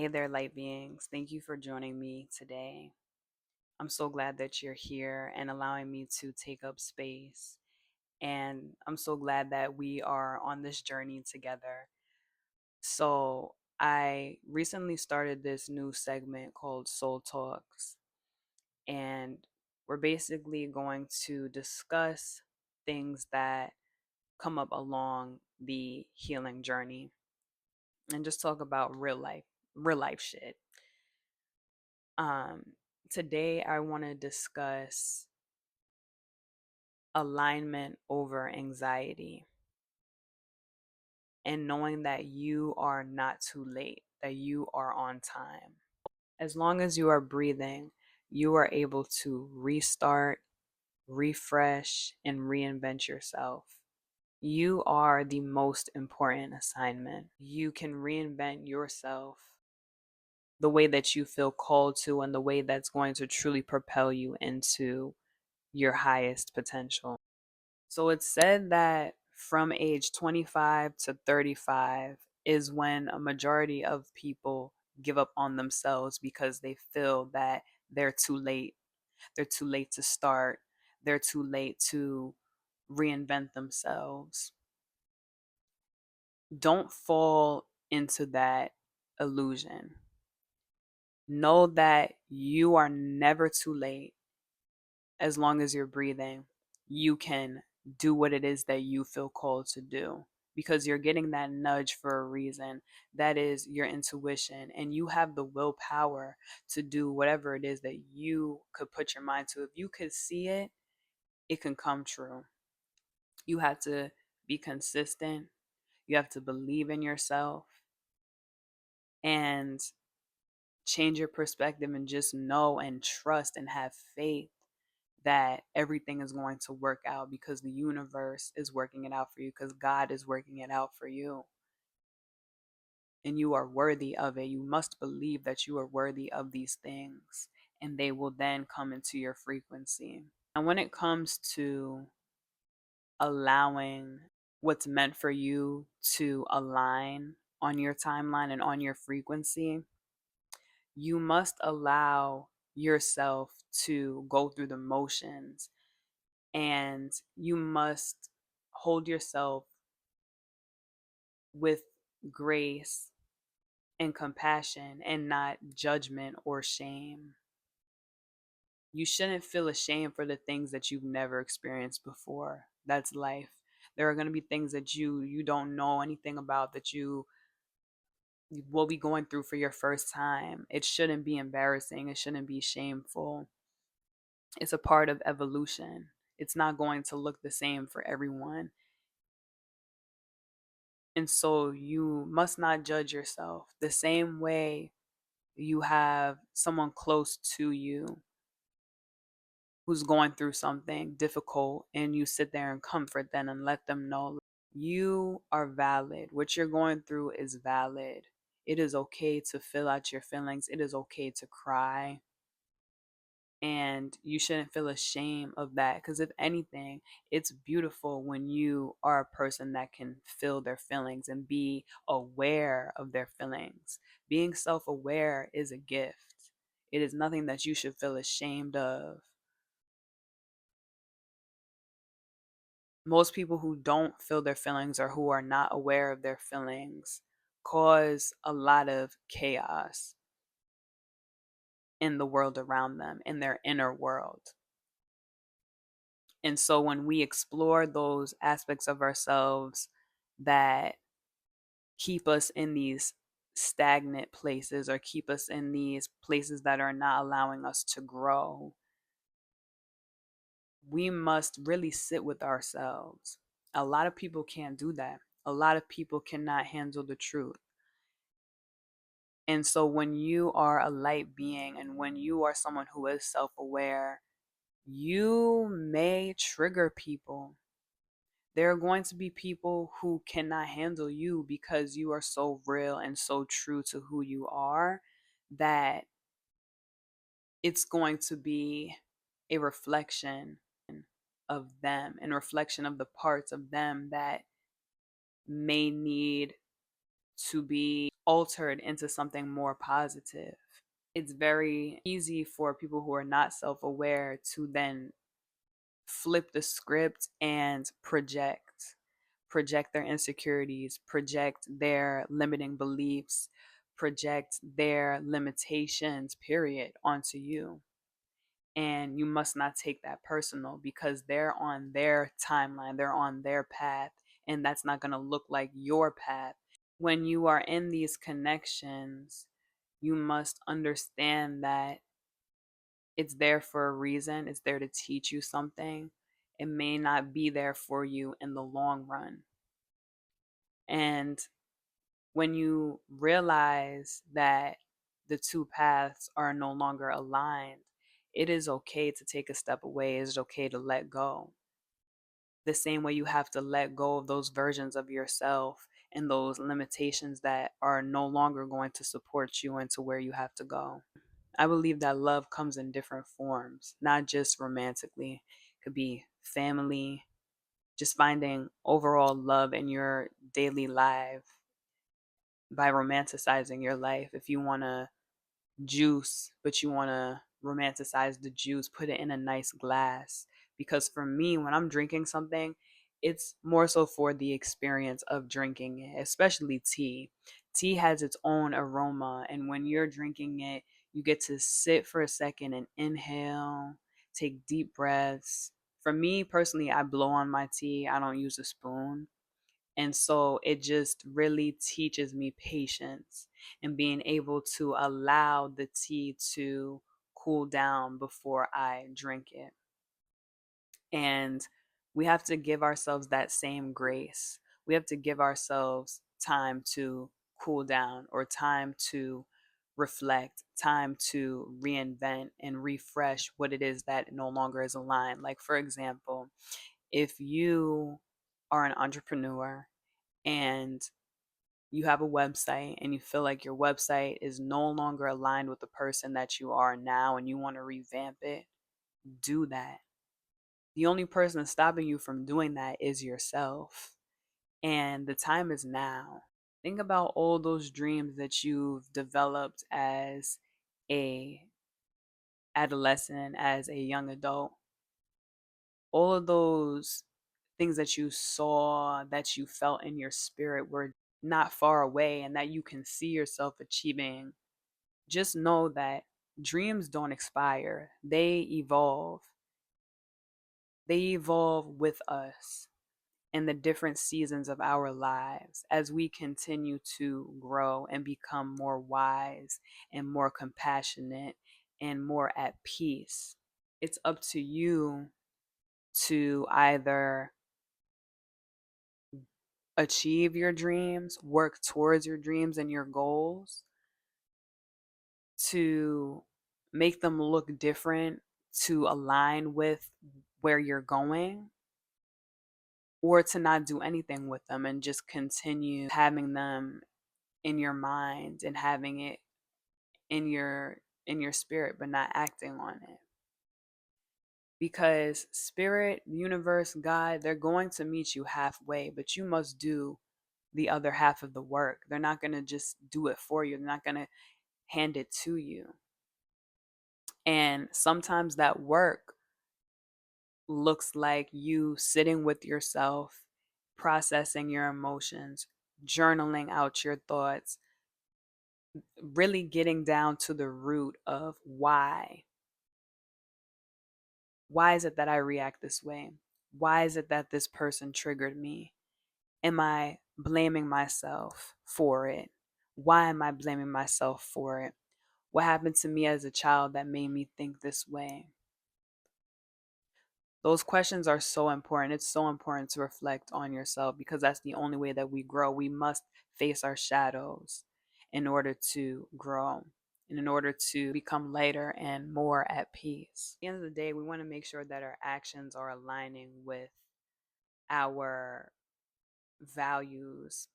Hey there, light beings. Thank you for joining me today. I'm so glad that you're here and allowing me to take up space. And I'm so glad that we are on this journey together. So, I recently started this new segment called Soul Talks, and we're basically going to discuss things that come up along the healing journey and just talk about real life shit. Um, Today I want to discuss alignment over anxiety and knowing that you are not too late, that you are on time. As long as you are breathing, you are able to restart, refresh, and reinvent yourself. You are the most important assignment. You can reinvent yourself the way that you feel called to and the way that's going to truly propel you into your highest potential. So it's said that from age 25 to 35 is when a majority of people give up on themselves because they feel that they're too late. They're too late to start. They're too late to reinvent themselves. Don't fall into that illusion. Know that you are never too late. As long as you're breathing, you can do what it is that you feel called to do because you're getting that nudge for a reason. That is your intuition, and you have the willpower to do whatever it is that you could put your mind to. If you could see it, it can come true. You have to be consistent, you have to believe in yourself and change your perspective and just know and trust and have faith that everything is going to work out because the universe is working it out for you, because God is working it out for you. And you are worthy of it. You must believe that you are worthy of these things, and they will then come into your frequency. And when it comes to allowing what's meant for you to align on your timeline and on your frequency, you must allow yourself to go through the motions, and you must hold yourself with grace and compassion and not judgment or shame. You shouldn't feel ashamed for the things that you've never experienced before. That's life. There are going to be things that you don't know anything about, that you will be going through for your first time. It shouldn't be embarrassing. It shouldn't be shameful. It's a part of evolution. It's not going to look the same for everyone. And so you must not judge yourself the same way you have someone close to you who's going through something difficult, and you sit there and comfort them and let them know you are valid. What you're going through is valid. It is okay to fill out your feelings. It is okay to cry. And you shouldn't feel ashamed of that, because if anything, it's beautiful when you are a person that can feel their feelings and be aware of their feelings. Being self-aware is a gift. It is nothing that you should feel ashamed of. Most people who don't feel their feelings or who are not aware of their feelings cause a lot of chaos in the world around them, in their inner world. And so when we explore those aspects of ourselves that keep us in these stagnant places or keep us in these places that are not allowing us to grow, we must really sit with ourselves. A lot of people can't do that. A lot of people cannot handle the truth. And so when you are a light being and when you are someone who is self aware, you may trigger people. There are going to be people who cannot handle you because you are so real and so true to who you are that it's going to be a reflection of them and reflection of the parts of them that may need to be altered into something more positive. It's very easy for people who are not self aware to then flip the script and project their insecurities, project their limiting beliefs, project their limitations, period, onto you. And you must not take that personal because they're on their timeline, they're on their path, and that's not going to look like your path. When you are in these connections, you must understand that it's there for a reason, it's there to teach you something. It may not be there for you in the long run. And when you realize that the two paths are no longer aligned, it is okay to take a step away. It's okay to let go. The same way you have to let go of those versions of yourself and those limitations that are no longer going to support you into where you have to go. I believe that love comes in different forms, not just romantically. It could be family, just finding overall love in your daily life by romanticizing your life. If you want to juice, but you want to romanticize the juice, put it in a nice glass. Because for me, when I'm drinking something, it's more so for the experience of drinking it, especially tea. Tea has its own aroma, and when you're drinking it, you get to sit for a second and inhale, take deep breaths. For me personally, I blow on my tea, I don't use a spoon. And so it just really teaches me patience and being able to allow the tea to cool down before I drink it. And we have to give ourselves that same grace. We have to give ourselves time to cool down or time to reflect, time to reinvent and refresh what it is that no longer is aligned. Like, for example, if you are an entrepreneur and you have a website and you feel like your website is no longer aligned with the person that you are now and you want to revamp it, do that. The only person stopping you from doing that is yourself. And the time is now. Think about all those dreams that you've developed as a adolescent, as a young adult. All of those things that you saw, that you felt in your spirit were not far away and that you can see yourself achieving. Just know that dreams don't expire, they evolve. They evolve with us in the different seasons of our lives as we continue to grow and become more wise and more compassionate and more at peace. It's up to you to either achieve your dreams, work towards your dreams and your goals, to make them look different, to align with where you're going, or to not do anything with them and just continue having them in your mind and having it in your spirit but not acting on it. Because spirit, universe, God, they're going to meet you halfway, but you must do the other half of the work. They're not going to just do it for you. They're not going to hand it to you. And sometimes that work looks like you sitting with yourself, processing your emotions, journaling out your thoughts, really getting down to the root of why. Why is it that I react this way? Why is it that this person triggered me? Am I blaming myself for it? Why am I blaming myself for it? What happened to me as a child that made me think this way? Those questions are so important. It's so important to reflect on yourself because that's the only way that we grow. We must face our shadows in order to grow and in order to become lighter and more at peace. At the end of the day, we want to make sure that our actions are aligning with our values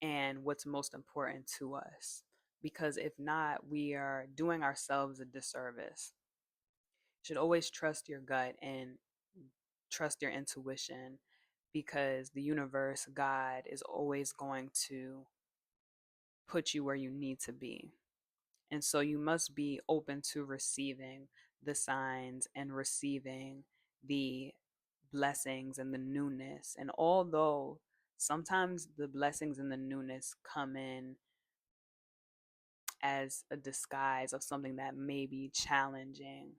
and what's most important to us. Because if not, we are doing ourselves a disservice. You should always trust your gut and trust your intuition because the universe, God, is always going to put you where you need to be. And so you must be open to receiving the signs and receiving the blessings and the newness. And although sometimes the blessings and the newness come in as a disguise of something that may be challenging,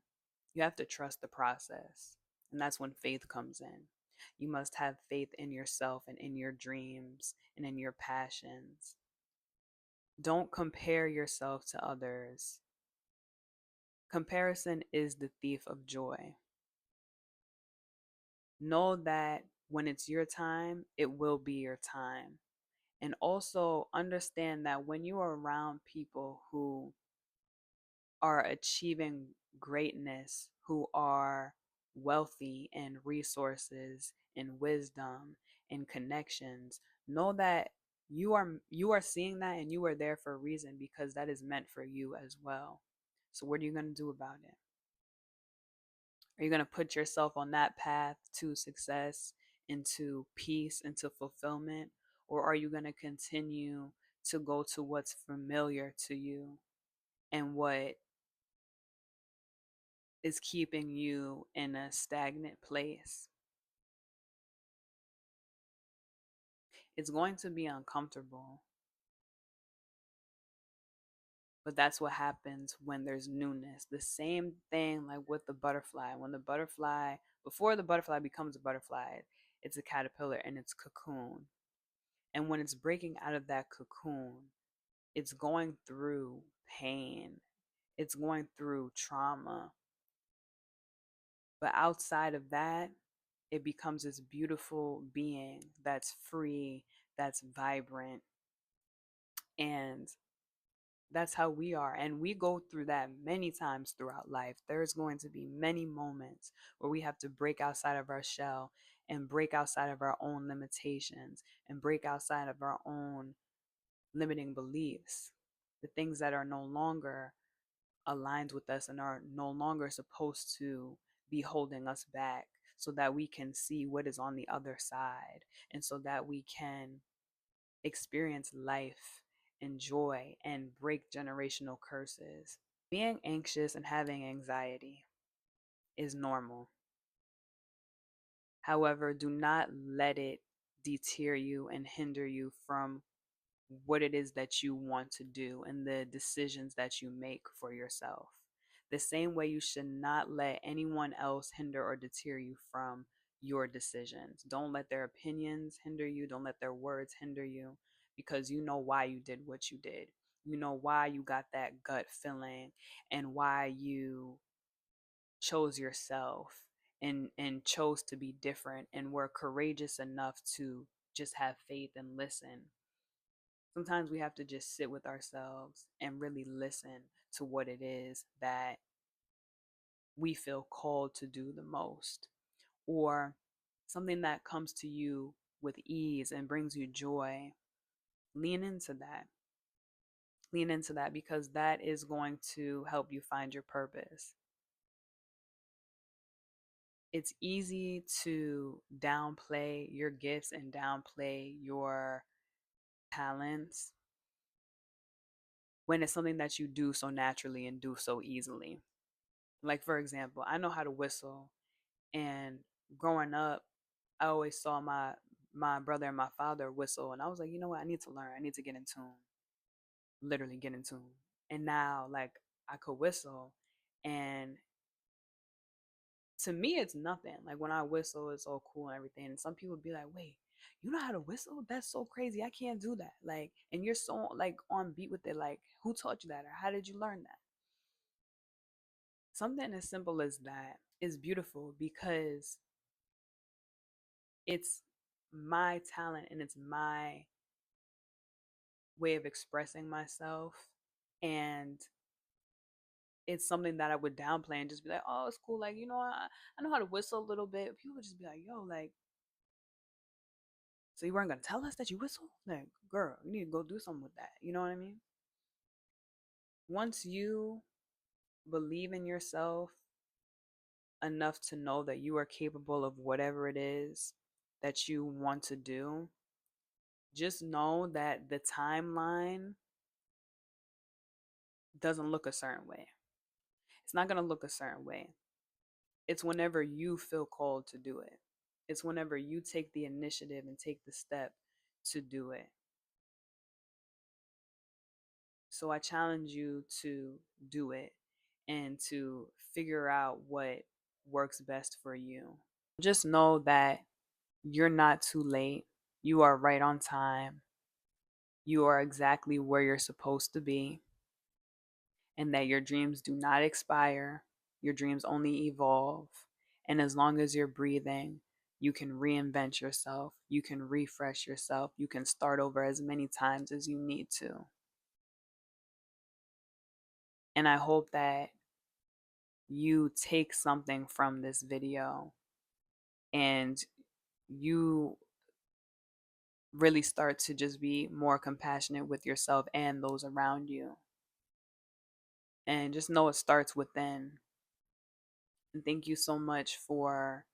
you have to trust the process. And that's when faith comes in. You must have faith in yourself and in your dreams and in your passions. Don't compare yourself to others. Comparison is the thief of joy. Know that when it's your time, it will be your time. And also understand that when you are around people who are achieving greatness, who are wealthy in resources, in wisdom, in connections, know that you are seeing that and you are there for a reason because that is meant for you as well. So what are you going to do about it? Are you going to put yourself on that path to success, into peace, into fulfillment? Or are you going to continue to go to what's familiar to you and what is keeping you in a stagnant place? It's going to be uncomfortable, but that's what happens when there's newness. The same thing like with the butterfly. When the butterfly, before the butterfly becomes a butterfly, it's a caterpillar in its cocoon. And when it's breaking out of that cocoon, it's going through pain, it's going through trauma. But outside of that, it becomes this beautiful being that's free, that's vibrant. And that's how we are. And we go through that many times throughout life. There's going to be many moments where we have to break outside of our shell and break outside of our own limitations and break outside of our own limiting beliefs, the things that are no longer aligned with us and are no longer supposed to be holding us back, so that we can see what is on the other side and so that we can experience life and joy and break generational curses. Being anxious and having anxiety is normal. However, do not let it deter you and hinder you from what it is that you want to do and the decisions that you make for yourself. The same way you should not let anyone else hinder or deter you from your decisions. Don't let their opinions hinder you. Don't let their words hinder you, because you know why you did what you did. You know why you got that gut feeling and why you chose yourself and chose to be different and were courageous enough to just have faith and listen. Sometimes we have to just sit with ourselves and really listen to what it is that we feel called to do the most, or something that comes to you with ease and brings you joy. Lean into that. Lean into that, because that is going to help you find your purpose. It's easy to downplay your gifts and downplay your talents when it's something that you do so naturally and do so easily. Like, for example, I know how to whistle, and growing up, I always saw my brother and my father whistle, and I was like, you know what, I need to learn. I need to get in tune. Literally get in tune. And now, like, I could whistle, and to me, it's nothing. Like when I whistle, it's all cool and everything. And some people be like, "Wait, you know how to whistle? That's so crazy. I can't do that." Like, and you're so like on beat with it. Like, who taught you that, or how did you learn that? Something as simple as that is beautiful, because it's my talent and it's my way of expressing myself. And it's something that I would downplay and just be like, oh, it's cool. Like, I know how to whistle a little bit. People would just be like, yo, like, so you weren't going to tell us that you whistle? Like, girl, you need to go do something with that. You know what I mean? Once you believe in yourself enough to know that you are capable of whatever it is that you want to do, just know that the timeline doesn't look a certain way. It's not going to look a certain way. It's whenever you feel called to do it. It's whenever you take the initiative and take the step to do it. So I challenge you to do it and to figure out what works best for you. Just know that you're not too late. You are right on time. You are exactly where you're supposed to be, and that your dreams do not expire. Your dreams only evolve. And as long as you're breathing, you can reinvent yourself. You can refresh yourself. You can start over as many times as you need to. And I hope that you take something from this video and you really start to just be more compassionate with yourself and those around you. And just know it starts within. And thank you so much for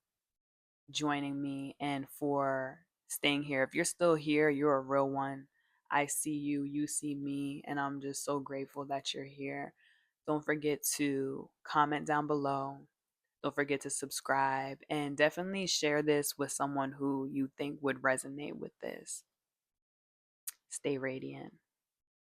joining me and for staying here. If you're still here, you're a real one. I see you, you see me, and I'm just so grateful that you're here. Don't forget to comment down below. Don't forget to subscribe and definitely share this with someone who you think would resonate with this. Stay radiant.